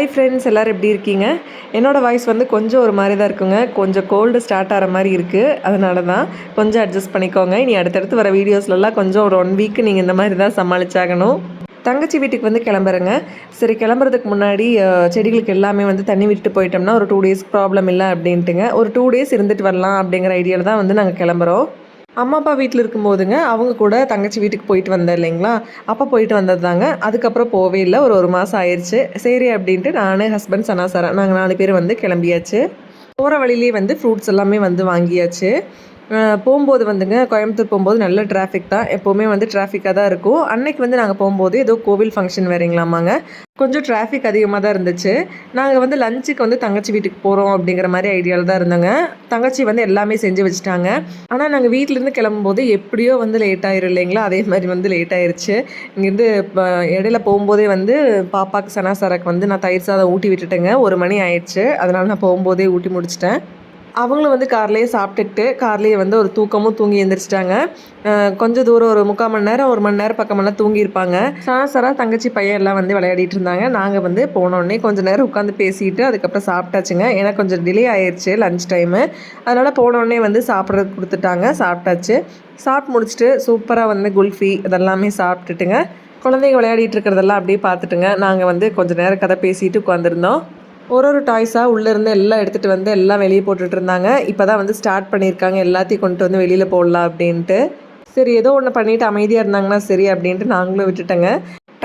Hi friends, எல்லோரும் எப்படி இருக்கீங்க? என்னோடய வாய்ஸ் வந்து கொஞ்சம் ஒரு மாதிரி தான் இருக்குங்க. கொஞ்சம் கோல்டு ஸ்டார்ட் ஆகிற மாதிரி இருக்குது. அதனால தான் கொஞ்சம் அட்ஜஸ்ட் பண்ணிக்கோங்க. இனி அடுத்தடுத்து வர வீடியோஸ்லலாம் கொஞ்சம் ஒரு 1 வீக் நீங்கள் இந்த மாதிரி தான் சமாளிச்சாகணும். தங்கச்சி வீட்டுக்கு வந்து கிளம்புறேங்க. சரி, கிளம்புறதுக்கு முன்னாடி செடிகளுக்கு எல்லாமே வந்து தண்ணி விட்டு போயிட்டோம்னா ஒரு 2 டேஸ் ப்ராப்ளம் இல்லை அப்படின்ட்டுங்க. ஒரு 2 டேஸ் இருந்துட்டு வரலாம் அப்படிங்கிற ஐடியாவில் தான் வந்து நாங்கள் கிளம்புறோம். அம்மா அப்பா வீட்டில் இருக்கும்போதுங்க அவங்க கூட தங்கச்சி வீட்டுக்கு போயிட்டு வந்தேன் இல்லைங்களா, அப்போ போயிட்டு வந்தது தாங்க. அதுக்கப்புறம் போவே இல்லை. ஒரு மாதம் ஆயிடுச்சு. சரி அப்படின்ட்டு நான், ஹஸ்பண்ட், சனாசரா நாங்கள் 4 பேர் வந்து கிளம்பியாச்சு. போகிற வழியிலே வந்து ஃப்ரூட்ஸ் எல்லாமே வந்து வாங்கியாச்சு. போகும்போது வந்துங்க, கோயம்புத்தூர் போகும்போது நல்ல டிராஃபிக் தான். எப்போவுமே வந்து டிராஃபிக்காக தான் இருக்கும். அன்னைக்கு வந்து நாங்கள் போகும்போது ஏதோ கோவில் ஃபங்க்ஷன் வேறங்களாமாங்க. கொஞ்சம் டிராஃபிக் அதிகமாக தான் இருந்துச்சு. நாங்கள் வந்து லஞ்சுக்கு வந்து தங்கச்சி வீட்டுக்கு போகிறோம் அப்படிங்கிற மாதிரி ஐடியாவில் தான் இருந்தோங்க. தங்கச்சி வந்து எல்லாமே செஞ்சு வச்சுட்டாங்க. ஆனால் நாங்கள் வீட்டிலேருந்து கிளம்பும்போது எப்படியோ வந்து லேட் ஆயிரும் இல்லைங்களா, அதே மாதிரி வந்து லேட் ஆயிடுச்சு. இங்கேருந்து இடையில போகும்போதே வந்து பாப்பாவுக்கு சனாசரக்கு வந்து நான் தயிர் சாதம் ஊட்டி விட்டுட்டேங்க. 1 மணி ஆயிடுச்சு. அதனால் நான் போகும்போதே ஊட்டி முடிச்சிட்டேன். அவங்களும் வந்து கார்லேயே சாப்பிட்டுட்டு கார்லேயே வந்து ஒரு தூக்கமும் தூங்கி எழுந்திரிச்சிட்டாங்க. கொஞ்சம் தூரம் ஒரு 3/4 மணி நேரம் 1 மணி நேரம் பக்கமெல்லாம் தூங்கியிருப்பாங்க. சராசரா தங்கச்சி பையன் எல்லாம் வந்து விளையாடிட்டு இருந்தாங்க. நாங்கள் வந்து போனோடனே கொஞ்சம் நேரம் உட்காந்து பேசிட்டு அதுக்கப்புறம் சாப்பிட்டாச்சுங்க. ஏன்னா கொஞ்சம் டிலே ஆயிடுச்சு லஞ்ச் டைமு. அதனால் போனோடனே வந்து சாப்பிட்றதுக்கு கொடுத்துட்டாங்க. சாப்பிட்டாச்சு. சாப்பிட்டு முடிச்சுட்டு சூப்பராக வந்து குல்ஃபி இதெல்லாமே சாப்பிட்டுட்டுங்க, குழந்தைங்க விளையாடிட்டு இருக்கிறதெல்லாம் அப்படியே பார்த்துட்டுங்க, நாங்கள் வந்து கொஞ்சம் நேரம் கதை பேசிட்டு உட்காந்துருந்தோம். ஒரு டாய்ஸாக உள்ளேருந்து எல்லாம் எடுத்துகிட்டு வந்து எல்லாம் வெளியே போட்டுட்டு இருந்தாங்க. இப்போ தான் வந்து ஸ்டார்ட் பண்ணியிருக்காங்க எல்லாத்தையும் கொண்டு வந்து வெளியில் போடலாம் அப்படின்ட்டு. சரி, ஏதோ ஒன்று பண்ணிவிட்டு அமைதியாக இருந்தாங்கன்னா சரி அப்படின்ட்டு நாங்களும் விட்டுட்டேங்க.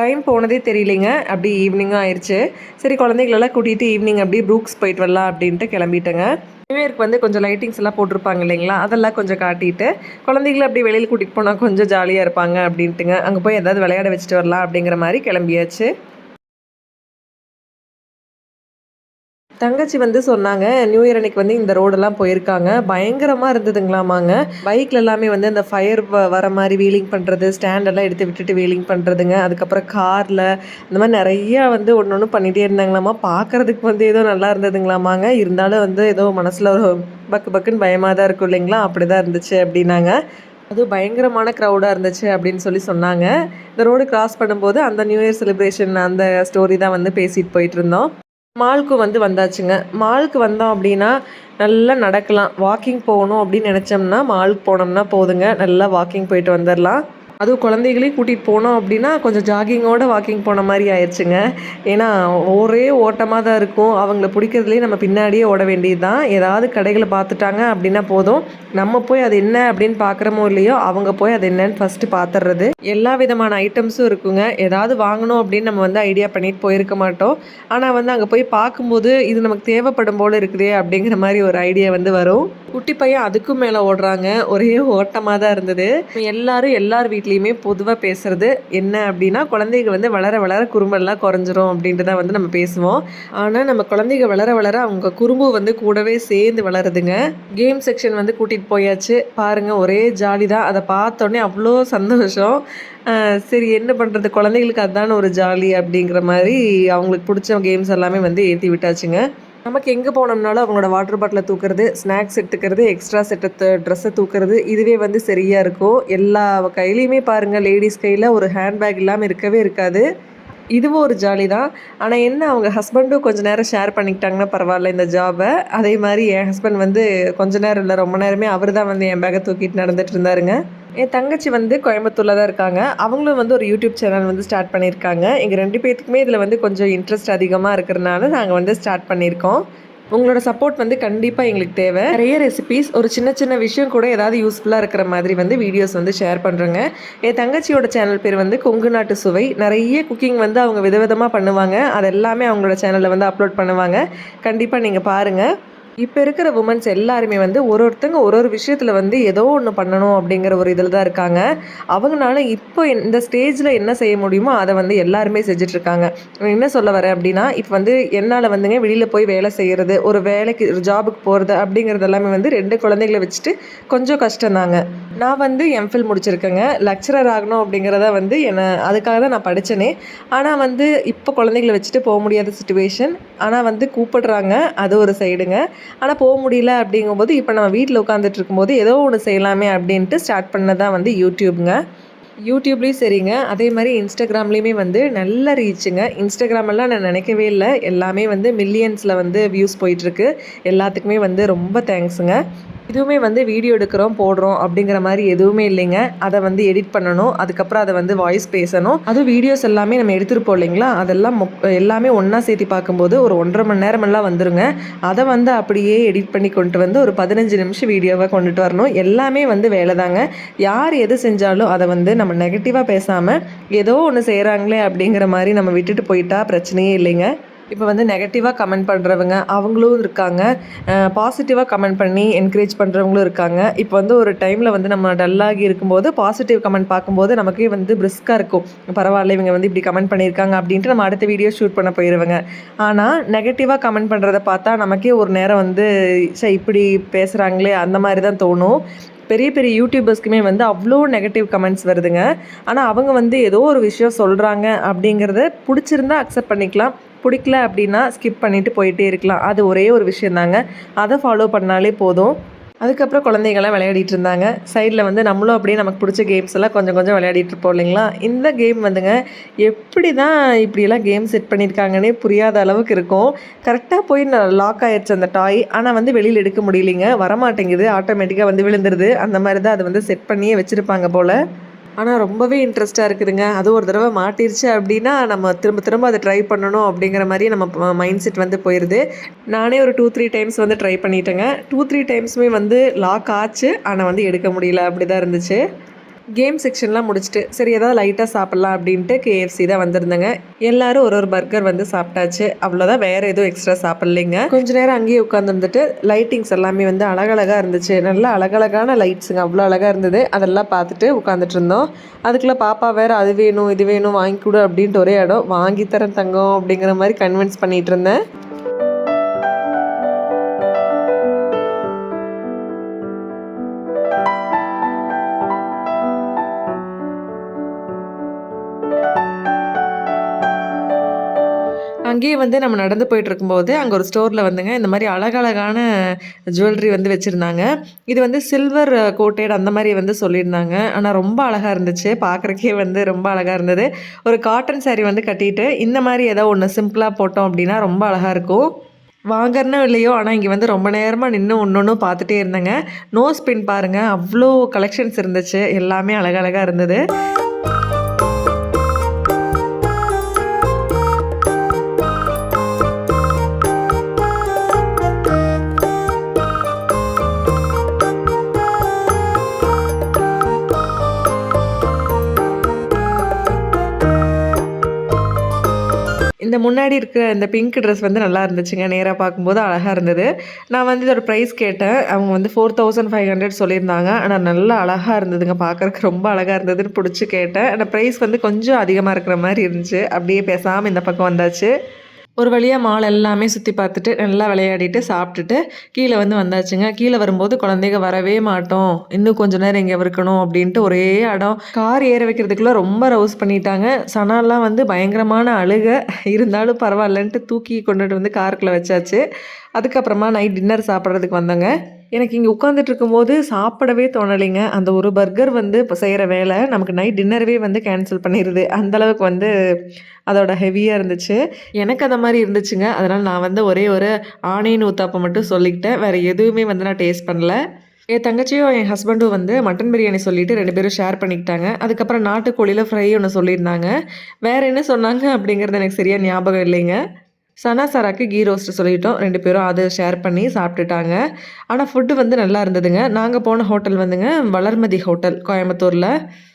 டைம் போனதே தெரியலைங்க. அப்படி ஈவினிங்கும் ஆயிடுச்சு. சரி, குழந்தைகளெல்லாம் கூட்டிகிட்டு ஈவினிங் அப்படியே ப்ரூக்ஸ் போயிட்டு வரலாம் அப்படின்ட்டு கிளம்பிட்டேங்க. நியூ இயர்க்கு வந்து கொஞ்சம் லைட்டிங்ஸ் எல்லாம் போட்டிருப்பாங்க இல்லைங்களா, அதெல்லாம் கொஞ்சம் காட்டிட்டு குழந்தைகளை அப்படி வெளியில் கூட்டிகிட்டு போனால் கொஞ்சம் ஜாலியாக இருப்பாங்க அப்படின்ட்டுங்க. அங்கே போய் ஏதாவது விளையாட வச்சுட்டு வரலாம் அப்படிங்கிற மாதிரி கிளம்பியாச்சு. தங்கச்சி வந்து சொன்னாங்க, நியூ இயர் அன்னைக்கு வந்து இந்த ரோடெல்லாம் போயிருக்காங்க. பயங்கரமாக இருந்ததுங்களாமாங்க. பைக்கில் எல்லாமே வந்து அந்த ஃபயர் வர மாதிரி வீலிங் பண்ணுறது, ஸ்டாண்டெல்லாம் எடுத்து விட்டுட்டு வீலிங் பண்ணுறதுங்க. அதுக்கப்புறம் காரில் இந்த மாதிரி நிறையா வந்து ஒன்று ஒன்று பண்ணிகிட்டே இருந்தாங்களாமா. பார்க்குறதுக்கு வந்து ஏதோ நல்லா இருந்ததுங்களாமாங்க. இருந்தாலும் வந்து ஏதோ மனசில் ஒரு பக்கு பக்குன்னு பயமாக தான் இருக்கும் இல்லைங்களா, அப்படி தான் இருந்துச்சு அப்படின்னாங்க. அதுவும் பயங்கரமான க்ரௌடாக இருந்துச்சு அப்படின்னு சொல்லி சொன்னாங்க. இந்த ரோடு கிராஸ் பண்ணும்போது அந்த நியூ இயர் செலிப்ரேஷன் அந்த ஸ்டோரி தான் வந்து பேசிட்டு போயிட்டு இருந்தோம். மாலுக்கு வந்து வந்தாச்சுங்க. மாலுக்கு வந்தோம் அப்படின்னா நல்லா நடக்கலாம். வாக்கிங் போகணும் அப்படின்னு நினச்சோம்னா மாலுக்கு போனோம்னா போதுங்க, நல்லா வாக்கிங் போயிட்டு வந்துடலாம். அதுவும் குழந்தைகளையும் கூட்டிகிட்டு போனோம் அப்படின்னா கொஞ்சம் ஜாகிங்கோட வாக்கிங் போன மாதிரி ஆயிடுச்சுங்க. ஏன்னா ஒரே ஓட்டமாக தான் இருக்கும். அவங்கள பிடிக்கிறதுலேயே நம்ம பின்னாடியே ஓட வேண்டியது தான். ஏதாவது கடைகளை பார்த்துட்டாங்க அப்படின்னா போதும், நம்ம போய் அது என்ன அப்படின்னு பார்க்குறமோ இல்லையோ அவங்க போய் அது என்னன்னு ஃபஸ்ட்டு பார்த்துடுறது. எல்லா விதமான ஐட்டம்ஸும் இருக்குங்க. ஏதாவது வாங்கணும் அப்படின்னு நம்ம வந்து ஐடியா பண்ணிட்டு போயிருக்க மாட்டோம். ஆனால் வந்து அங்கே போய் பார்க்கும்போது இது நமக்கு தேவைப்படும் போல் இருக்குதே அப்படிங்கிற மாதிரி ஒரு ஐடியா வந்து வரும். குட்டி பையன் அதுக்கும் மேலே ஓடுறாங்க. ஒரே ஓட்டமாக தான் இருந்தது. எல்லார் வீட்லேயுமே பொதுவாக பேசுகிறது என்ன அப்படின்னா, குழந்தைங்க வந்து வளர வளர குறும்பெல்லாம் குறைஞ்சிரும் அப்படின்ட்டு தான் வந்து நம்ம பேசுவோம். ஆனால் நம்ம குழந்தைங்க வளர வளர அவங்க குறும்பு வந்து கூடவே சேர்ந்து வளருதுங்க. கேம் செக்ஷன் வந்து கூட்டிகிட்டு போயாச்சு. பாருங்கள், ஒரே ஜாலி தான். அதை பார்த்தோன்னே அவ்வளோ சந்தோஷம். சரி, என்ன பண்ணுறது, குழந்தைங்களுக்கு அதுதான ஒரு ஜாலி அப்படிங்கிற மாதிரி அவங்களுக்கு பிடிச்ச கேம்ஸ் எல்லாமே வந்து ஏற்றி விட்டாச்சுங்க. நமக்கு எங்கே போனோம்னாலும் அவங்களோட வாட்டர் பாட்டிலை தூக்குறது, ஸ்நாக்ஸ் எடுத்துக்கிறது, எக்ஸ்ட்ரா செட்டு ட்ரெஸ்ஸை தூக்குறது, இதுவே வந்து சரியாக இருக்கும். எல்லா கையிலையுமே பாருங்கள், லேடிஸ் கையில் ஒரு ஹேண்ட்பேக் இல்லாமல் இருக்கவே இருக்காது. இதுவும் ஒரு ஜாலி தான். ஆனால் என்ன, அவங்க ஹஸ்பண்டும் கொஞ்சம் நேரம் ஷேர் பண்ணிக்கிட்டாங்கன்னா பரவாயில்ல இந்த ஜாபை. அதே மாதிரி என் ஹஸ்பண்ட் வந்து கொஞ்ச நேரம் இல்லை, ரொம்ப நேரமே அவர் தான் வந்து என் பேக்கை தூக்கிட்டு நடந்துட்டு இருந்தாருங்க. என் தங்கச்சி வந்து கோயம்புத்தூரில் தான் இருக்காங்க. அவங்களும் வந்து ஒரு யூடியூப் சேனல் வந்து ஸ்டார்ட் பண்ணியிருக்காங்க. எங்கள் 2 பேர்த்துக்குமே இதில் வந்து கொஞ்சம் இன்ட்ரெஸ்ட் அதிகமாக இருக்கிறனால நாங்கள் வந்து ஸ்டார்ட் பண்ணியிருக்கோம். உங்களோட சப்போர்ட் வந்து கண்டிப்பாக எங்களுக்கு தேவை. நிறைய ரெசிபீஸ், ஒரு சின்ன சின்ன விஷயம் கூட ஏதாவது யூஸ்ஃபுல்லாக இருக்கிற மாதிரி வந்து வீடியோஸ் வந்து ஷேர் பண்ணுறேங்க. என் தங்கச்சியோட சேனல் பேர் வந்து கொங்கு நாட்டு சுவை. நிறைய குக்கிங் வந்து அவங்க விதவிதமாக பண்ணுவாங்க. அது எல்லாமே அவங்களோட சேனலில் வந்து அப்லோட் பண்ணுவாங்க. கண்டிப்பாக நீங்கள் பாருங்கள். இப்போ இருக்கிற உமன்ஸ் எல்லாருமே வந்து ஒருத்தங்க ஒரு விஷயத்தில் வந்து ஏதோ ஒன்று பண்ணணும் அப்படிங்கிற ஒரு இதில் தான் இருக்காங்க. அவங்களால இப்போ இந்த ஸ்டேஜில் என்ன செய்ய முடியுமோ அதை வந்து எல்லாருமே செஞ்சிட்ருக்காங்க. என்ன சொல்ல வரேன் அப்படின்னா, இப்போ வந்து என்னால் வந்துங்க வெளியில் போய் வேலை செய்கிறது, ஒரு வேலைக்கு ஒரு ஜாபுக்கு போகிறது அப்படிங்கிறது எல்லாமே வந்து 2 குழந்தைகளை வச்சுட்டு கொஞ்சம் கஷ்டம்தாங்க. நான் வந்து எம்ஃபில் முடிச்சிருக்கேங்க. லெக்சரர் ஆகணும் அப்படிங்கிறத வந்து அதுக்காக தான் நான் படித்தேனே. ஆனால் வந்து இப்போ குழந்தைகளை வச்சுட்டு போக முடியாத சுச்சுவேஷன். ஆனால் வந்து கூப்பிடுறாங்க, அது ஒரு சைடுங்க. ஆனால் போக முடியல அப்படிங்கும்போது இப்போ நம்ம வீட்டில் உட்காந்துட்டு இருக்கும்போது ஏதோ ஒன்று செய்யலாமே அப்படின்ட்டு ஸ்டார்ட் பண்ணதான் வந்து யூடியூப்ங்க. யூடியூப்லேயும் சரிங்க, அதே மாதிரி இன்ஸ்டாகிராம்லேயுமே வந்து நல்ல ரீச்சுங்க. இன்ஸ்டாகிராமெல்லாம் நான் நினைக்கவே இல்லை, எல்லாமே வந்து மில்லியன்ஸில் வந்து வியூஸ் போயிட்டுருக்கு. எல்லாத்துக்குமே வந்து ரொம்ப தேங்க்ஸுங்க. இதுவுமே வந்து வீடியோ எடுக்கிறோம் போடுறோம் அப்படிங்கிற மாதிரி எதுவுமே இல்லைங்க. அதை வந்து எடிட் பண்ணணும், அதுக்கப்புறம் அதை வந்து வாய்ஸ் பேசணும். அதுவும் வீடியோஸ் எல்லாமே நம்ம எடுத்துருப்போம் இல்லைங்களா, அதெல்லாம் எல்லாமே ஒன்றா சேர்த்து பார்க்கும்போது ஒரு 1.5 மணி நேரமெல்லாம் வந்துருங்க. அதை வந்து அப்படியே எடிட் பண்ணி கொண்டு வந்து ஒரு 15 நிமிஷம் வீடியோவை கொண்டுட்டு வரணும். எல்லாமே வந்து வேலை தாங்க. யார் எது செஞ்சாலும் அதை வந்து நம்ம நெகட்டிவாக பேசாமல் ஏதோ ஒன்று செய்கிறாங்களே அப்படிங்கிற மாதிரி நம்ம விட்டுட்டு போயிட்டா பிரச்சனையே இல்லைங்க. இப்போ வந்து நெகட்டிவாக கமெண்ட் பண்ணுறவங்க அவங்களும் இருக்காங்க, பாசிட்டிவாக கமெண்ட் பண்ணி என்கரேஜ் பண்ணுறவங்களும் இருக்காங்க. இப்போ வந்து ஒரு டைமில் வந்து நம்ம டல்லாகி இருக்கும்போது பாசிட்டிவ் கமெண்ட் பார்க்கும்போது நமக்கே வந்து பிரிஸ்காக இருக்கும். பரவாயில்ல, இவங்க வந்து இப்படி கமெண்ட் பண்ணியிருக்காங்க அப்படின்ட்டு நம்ம அடுத்த வீடியோ ஷூட் பண்ண போயிடுவேங்க. ஆனால் நெகட்டிவாக கமெண்ட் பண்ணுறத பார்த்தா நமக்கே ஒரு நேரம் வந்து இப்படி பேசுகிறாங்களே அந்த மாதிரி தான் தோணும். பெரிய பெரிய யூடியூபர்ஸ்க்குமே வந்து அவ்வளோ நெகட்டிவ் கமெண்ட்ஸ் வருதுங்க. ஆனால் அவங்க வந்து ஏதோ ஒரு விஷயம் சொல்கிறாங்க அப்படிங்கிறத பிடிச்சிருந்தா அக்செப்ட் பண்ணிக்கலாம், பிடிக்கல அப்படின்னா ஸ்கிப் பண்ணிவிட்டு போயிட்டே இருக்கலாம். அது ஒரே ஒரு விஷயந்தாங்க, அதை ஃபாலோ பண்ணாலே போதும். அதுக்கப்புறம் குழந்தைங்கள்லாம் விளையாடிட்டு இருந்தாங்க. சைடில் வந்து நம்மளும் அப்படியே நமக்கு பிடிச்ச கேம்ஸ் எல்லாம் கொஞ்சம் கொஞ்சம் விளையாடிட்டு இருப்போம் இல்லைங்களா. இந்த கேம் வந்துங்க எப்படி தான் இப்படியெல்லாம் கேம் செட் பண்ணியிருக்காங்கன்னே புரியாத அளவுக்கு இருக்கும். கரெக்டாக போய் லாக் ஆயிடுச்சு அந்த டாய். ஆனால் வந்து வெளியில் எடுக்க முடியலைங்க, வரமாட்டேங்குது, ஆட்டோமேட்டிக்காக வந்து விழுந்துருது. அந்த மாதிரி தான் அதை வந்து செட் பண்ணியே வச்சுருப்பாங்க போல். ஆனால் ரொம்பவே இன்ட்ரெஸ்ட்டாக இருக்குதுங்க. அதுவும் ஒரு தடவை மாட்டிருச்சு அப்படின்னா நம்ம திரும்ப திரும்ப அதை ட்ரை பண்ணணும் அப்படிங்கிற மாதிரி நம்ம மைண்ட் செட் வந்து போயிடுது. நானே ஒரு 2-3 டைம்ஸ் வந்து ட்ரை பண்ணிட்டேங்க. 2-3 டைம்ஸுமே வந்து லாக் ஆச்சு, ஆனால் வந்து எடுக்க முடியல, அப்படி தான் இருந்துச்சு. கேம் செக்ஷன்லாம் முடிச்சுட்டு சரி ஏதாவது லைட்டாக சாப்பிட்லாம் அப்படின்ட்டு கேஎஃப்சி தான் வந்திருந்தேங்க. எல்லாரும் ஒரு ஒரு பர்கர் வந்து சாப்பிட்டாச்சு, அவ்வளோதான். வேறு எதுவும் எக்ஸ்ட்ரா சாப்பிட்லைங்க. கொஞ்சம் நேரம் அங்கேயே உட்காந்துருந்துட்டு லைட்டிங்ஸ் எல்லாமே வந்து அழகழகாக இருந்துச்சு. நல்லா அழகழகான லைட்ஸுங்க, அவ்வளோ அழகாக இருந்தது. அதெல்லாம் பார்த்துட்டு உட்காந்துட்டு இருந்தோம். அதுக்குள்ளே பாப்பா வேறு அது வேணும் இது வேணும் வாங்கி கொடு அப்படின்ட்டு ஒரே இடம், வாங்கி தரேன் தங்கம் அப்படிங்கிற மாதிரி கன்வின்ஸ் பண்ணிகிட்டு இருந்தேன். அங்கேயே வந்து நம்ம நடந்து போயிட்டுருக்கும்போது அங்கே ஒரு ஸ்டோரில் வந்துங்க இந்த மாதிரி அழகழகான ஜுவல்லரி வந்து வச்சுருந்தாங்க. இது வந்து சில்வர் கோட்டட் அந்த மாதிரி வந்து சொல்லியிருந்தாங்க. ஆனால் ரொம்ப அழகாக இருந்துச்சு, பார்க்குறக்கே வந்து ரொம்ப அழகாக இருந்தது. ஒரு காட்டன் சாரீ வந்து கட்டிட்டு இந்த மாதிரி ஏதோ ஒன்று சிம்பிளாக போட்டோம் அப்படின்னா ரொம்ப அழகாக இருக்கும். வாங்கறனோ இல்லையோ, ஆனால் இங்கே வந்து ரொம்ப நேரமாக நின்று ஒன்று பார்த்துட்டே இருந்தேங்க. நோஸ் பின் பாருங்கள், அவ்வளோ கலெக்ஷன்ஸ் இருந்துச்சு, எல்லாமே அழகழகாக இருந்தது. இந்த முன்னாடி இருக்கிற இந்த பிங்க் ட்ரெஸ் வந்து நல்லா இருந்துச்சுங்க, நேராக பார்க்கும்போது அழகாக இருந்தது. நான் வந்து இதோட ப்ரைஸ் கேட்டேன், அவங்க வந்து 4500 சொல்லியிருந்தாங்க. ஆனால் நல்லா அழகாக இருந்ததுங்க, பார்க்குறக்கு ரொம்ப அழகாக இருந்ததுன்னு பிடிச்சி கேட்டேன். ஆனால் ப்ரைஸ் வந்து கொஞ்சம் அதிகமாக இருக்கிற மாதிரி இருந்துச்சு. அப்படியே பேசாமல் இந்த பக்கம் வந்தாச்சு. ஒரு வழியாக மால் எல்லாமே சுற்றி பார்த்துட்டு நல்லா விளையாடிட்டு சாப்பிட்டுட்டு கீழே வந்து வந்தாச்சுங்க. கீழே வரும்போது குழந்தைங்க வரவே மாட்டோம், இன்னும் கொஞ்சம் நேரம் இங்கே இருக்கணும் அப்படின்ட்டு ஒரே இடம். கார் ஏற வைக்கிறதுக்குள்ளே ரொம்ப ரவுஸ் பண்ணிட்டாங்க. சனாலாம் வந்து பயங்கரமான அழுக, இருந்தாலும் பரவாயில்லன்ட்டு தூக்கி கொண்டுட்டு வந்து காருக்குள்ளே வச்சாச்சு. அதுக்கப்புறமா நைட் டின்னர் சாப்பிட்றதுக்கு வந்தோங்க. எனக்கு இங்கே உட்காந்துட்டு இருக்கும்போது சாப்பிடவே தோணலைங்க. அந்த ஒரு பர்கர் வந்து இப்போ செய்கிற வேலை நமக்கு நைட் டின்னரவே வந்து கேன்சல் பண்ணிடுது. அந்தளவுக்கு வந்து அதோட ஹெவியாக இருந்துச்சு. எனக்கு அந்த மாதிரி இருந்துச்சுங்க. அதனால் நான் வந்து ஒரே ஒரு ஆனியன் ஊத்தாப்பம் மட்டும் சொல்லிக்கிட்டேன். வேறு எதுவுமே வந்து நான் டேஸ்ட் பண்ணல. என் தங்கச்சியும் என் ஹஸ்பண்டும் வந்து மட்டன் பிரியாணி சொல்லிவிட்டு 2 பேரும் ஷேர் பண்ணிக்கிட்டாங்க. அதுக்கப்புறம் நாட்டுக்கோழியில் ஃப்ரை ஒன்று சொல்லியிருந்தாங்க. வேறு என்ன சொன்னாங்க அப்படிங்கிறது எனக்கு சரியாக ஞாபகம் இல்லைங்க. சனா சாராக்கு கீ ரோஸ்ட்டு சொல்லிட்டோம். 2 பேரும் அதை ஷேர் பண்ணி சாப்பிட்டுட்டாங்க. ஆனால் ஃபுட்டு வந்து நல்லா இருந்ததுங்க. நாங்கள் போன ஹோட்டல் வந்துங்க வளர்மதி ஹோட்டல், கோயம்புத்தூரில்.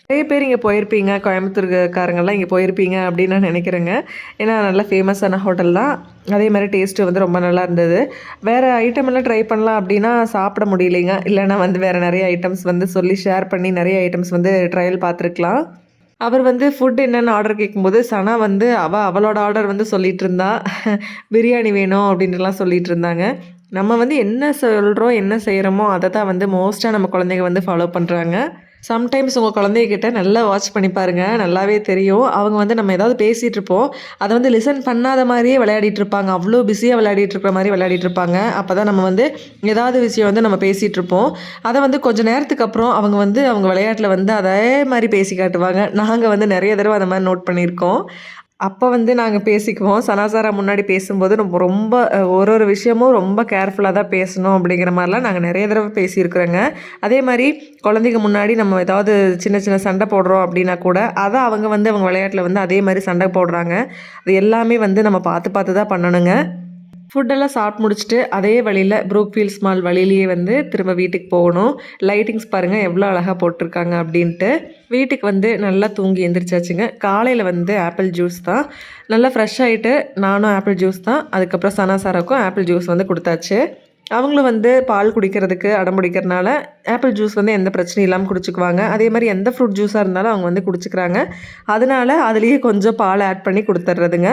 நிறைய பேர் இங்கே போயிருப்பீங்க, கோயம்புத்தூர்காரங்கெல்லாம் இங்கே போயிருப்பீங்க அப்படின்னு நான் நினைக்கிறேங்க. ஏன்னா நல்லா ஃபேமஸான ஹோட்டல் தான். அதே மாதிரி டேஸ்ட்டு வந்து ரொம்ப நல்லா இருந்தது. வேறு ஐட்டம் எல்லாம் ட்ரை பண்ணலாம் அப்படின்னா சாப்பிட முடியலைங்க. இல்லைன்னா வந்து வேறு நிறைய ஐட்டம்ஸ் வந்து சொல்லி ஷேர் பண்ணி நிறைய ஐட்டம்ஸ் வந்து ட்ரையல் பார்த்துருக்கலாம். அவர் வந்து ஃபுட் என்னென்னு ஆர்டர் கேட்கும்போது சனா வந்து அவளோட ஆர்டர் வந்து சொல்லிகிட்டு இருந்தா, பிரியாணி வேணும் அப்படின்ட்டுலாம் சொல்லிகிட்டு இருந்தாங்க. நம்ம வந்து என்ன சொல்கிறோம் என்ன செய்கிறோமோ அதை தான் வந்து மோஸ்ட்டாக நம்ம குழந்தைங்க வந்து ஃபாலோ பண்ணுறாங்க. சம்டைம்ஸ் உங்கள் குழந்தைகிட்ட நல்லா வாட்ச் பண்ணி பாருங்கள், நல்லாவே தெரியும். அவங்க வந்து நம்ம ஏதாவது பேசிகிட்டு இருப்போம், அதை வந்து லிசன் பண்ணாத மாதிரியே விளையாடிட்டு இருப்பாங்க. அவ்வளோ பிஸியாக விளையாடிட்டு இருக்கிற மாதிரி விளையாடிட்டு இருப்பாங்க. அப்போ தான் நம்ம வந்து ஏதாவது விஷயம் வந்து நம்ம பேசிகிட்டு இருப்போம். அதை வந்து கொஞ்சம் நேரத்துக்கு அப்புறம் அவங்க வந்து அவங்க விளையாட்டில் வந்து அதே மாதிரி பேசி காட்டுவாங்க. நாங்கள் வந்து நிறைய தடவை அந்த மாதிரி நோட் பண்ணியிருக்கோம். அப்போ வந்து நாங்க பேசிக்குவோம். சனாசாரா முன்னாடி பேசும்போது நம்ம ரொம்ப ஒரு ஒரு விஷயமும் ரொம்ப கேர்ஃபுல்லா தான் பேசணும் அப்படிங்கிற மாரிலாம் நாங்க நெறைய தடவ பேசியிருக்கிறோங்க. அதே மாரி குழந்தைங்க முன்னாடி நம்ம ஏதாவது சின்ன சின்ன சண்டை போடுறோம் அப்படின்னா கூட, அத அவங்க வந்து அவங்க விளையாட்டுல வந்து அதே மாரி சண்டை போடுறாங்க. அது எல்லாமே வந்து நம்ம பார்த்து பார்த்து தான் பண்ணணுங்க. ஃபுட்டெல்லாம் சாப்பிட்டு முடிச்சுட்டு அதே வழியில ப்ரூக்ஃபீல்ட்ஸ் மால் வழியிலேயே வந்து திரும்ப வீட்டுக்கு போகணும். லைட்டிங்ஸ் பாருங்கள் எவ்வளோ அழகா போட்டிருக்காங்க அப்படின்ட்டு. வீட்டுக்கு வந்து நல்லா தூங்கி எந்திரிச்சாச்சுங்க. காலையில் வந்து ஆப்பிள் ஜூஸ் தான். நல்லா ஃப்ரெஷ் ஆகிட்டு நானும் ஆப்பிள் ஜூஸ் தான். அதுக்கப்புறம் சனாசாராக்கும் ஆப்பிள் ஜூஸ் வந்து கொடுத்தாச்சு. அவங்களும் வந்து பால் குடிக்கிறதுக்கு அடம் பிடிக்கிறனால ஆப்பிள் ஜூஸ் வந்து எந்த பிரச்சனையும் இல்லாமல் குடிச்சுக்குவாங்க. அதே மாதிரி எந்த ஃப்ரூட் ஜூஸாக இருந்தாலும் அவங்க வந்து குடிச்சுக்கிறாங்க. அதனால அதுலேயே கொஞ்சம் பால் ஆட் பண்ணி கொடுத்துட்றதுங்க.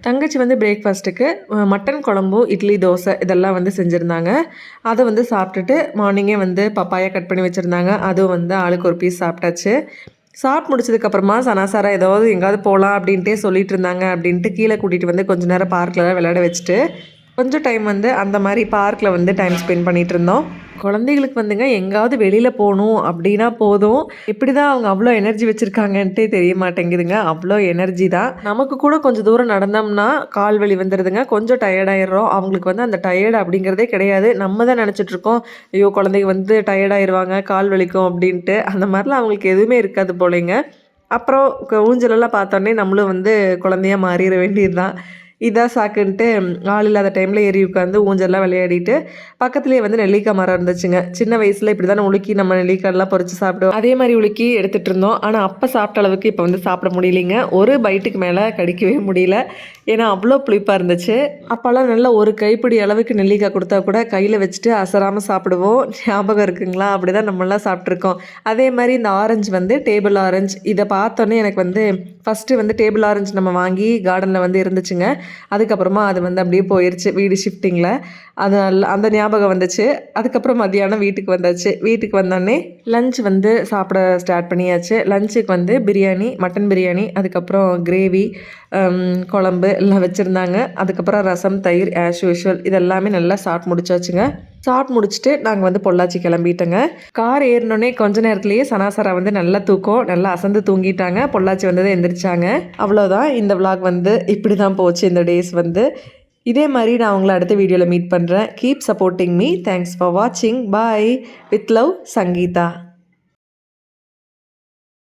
தங்கச்சி வந்து பிரேக்ஃபாஸ்ட்டுக்கு மட்டன் குழம்பு, இட்லி, தோசை இதெல்லாம் வந்து செஞ்சுருந்தாங்க. அதை வந்து சாப்பிட்டுட்டு மார்னிங்கே வந்து பப்பாயா கட் பண்ணி வச்சுருந்தாங்க. அதுவும் வந்து ஆளுக்கு ஒரு பீஸ் சாப்பிட்டாச்சு. சாப்பிட்டு முடிச்சதுக்கப்புறமா சனாசாரா ஏதாவது எங்கேயாவது போகலாம் அப்படின்ட்டே சொல்லிட்டு இருந்தாங்க அப்படின்ட்டு கீழே கூட்டிகிட்டு வந்து கொஞ்சம் நேரம் பார்க்கில் விளையாட வச்சுட்டு கொஞ்சம் டைம் வந்து அந்த மாதிரி பார்க்கில் வந்து டைம் ஸ்பெண்ட் பண்ணிகிட்டு இருந்தோம். குழந்தைகளுக்கு வந்துங்க எங்காவது வெளியில் போகணும் அப்படின்னா போதும், எப்படி தான் அவங்க அவ்வளோ எனர்ஜி வச்சுருக்காங்கன்ட்டே தெரிய மாட்டேங்குதுங்க. அவ்வளோ எனர்ஜி தான். நமக்கு கூட கொஞ்சம் தூரம் நடந்தோம்னா கால் வலி வந்துடுதுங்க, கொஞ்சம் டயர்டாயிடுறோம். அவங்களுக்கு வந்து அந்த டயர்டு அப்படிங்கிறதே கிடையாது. நம்ம தான் நினச்சிட்ருக்கோம், ஐயோ குழந்தைங்க வந்து டயர்டாயிருவாங்க, கால் வலிக்கும் அப்படின்ட்டு. அந்த மாதிரிலாம் அவங்களுக்கு எதுவுமே இருக்காது போலேங்க. அப்புறம் ஊஞ்சலெல்லாம் பார்த்தோன்னே நம்மளும் வந்து குழந்தையா மாறிட வேண்டியது தான். இதான் சாக்குன்ட்டு ஆள் இல்லாத டைமில் ஏறி உட்காந்து ஊஞ்சல்லாம் விளையாடிட்டு பக்கத்துலேயே வந்து நெல்லிக்காய் மரம் இருந்துச்சுங்க. சின்ன வயசில் இப்படி தானே உலுக்கி நம்ம நெல்லிக்காயெல்லாம் பறித்து சாப்பிடுவோம். அதே மாதிரி உலுக்கி எடுத்துகிட்டு இருந்தோம். ஆனால் அப்போ சாப்பிட்ட அளவுக்கு இப்போ வந்து சாப்பிட முடியலைங்க. ஒரு பைட்டுக்கு மேலே கடிக்கவே முடியல. ஏன்னா அவ்வளோ புளிப்பாக இருந்துச்சு. அப்போல்லாம் நல்லா ஒரு கைப்பிடி அளவுக்கு நெல்லிக்காய் கொடுத்தா கூட கையில் வச்சுட்டு அசராமல் சாப்பிடுவோம். ஞாபகம் இருக்குங்களா? அப்படி தான் நம்மளாம் சாப்பிட்ருக்கோம். அதே மாதிரி இந்த ஆரஞ்சு வந்து டேபிள் ஆரஞ்சு, இதை பார்த்தோன்னே எனக்கு வந்து ஃபஸ்ட்டு வந்து டேபிள் ஆரஞ்சு நம்ம வாங்கி கார்டனில் வந்து இருந்துச்சுங்க. அதுக்கப்புறமா அது வந்து அப்படியே போயிடுச்சு வீடு ஷிஃப்டிங்கில். அது அந்த ஞாபகம் வந்துச்சு. அதுக்கப்புறம் மத்தியானம் வீட்டுக்கு வந்தாச்சு. வீட்டுக்கு வந்தோடனே லஞ்ச் வந்து சாப்பிட ஸ்டார்ட் பண்ணியாச்சு. லஞ்சுக்கு வந்து பிரியாணி, மட்டன் பிரியாணி, அதுக்கப்புறம் கிரேவி, குழம்பு எல்லாம் வச்சுருந்தாங்க. அதுக்கப்புறம் ரசம், தயிர் ஆஸ் யூஷுவல் இதெல்லாமே நல்லா சாப்பிட்டு முடிச்சாச்சுங்க. சாப்பிட்டு முடிச்சுட்டு நாங்கள் வந்து பொள்ளாச்சி கிளம்பிட்டோங்க. கார் ஏறினோடனே கொஞ்ச நேரத்துலேயே சனாசரா வந்து நல்லா தூக்கம், நல்லா அசந்து தூங்கிட்டாங்க. பொள்ளாச்சி வந்ததை எந்திரிச்சாங்க. அவ்வளோதான், இந்த விளாக் வந்து இப்படி தான் போச்சு இந்த டேஸ் வந்து. இதே மாதிரி நான் உங்களை அடுத்த வீடியோவில் மீட் பண்ணுறேன். Keep supporting me. Thanks for வாட்சிங். பாய். With love, Sangeetha.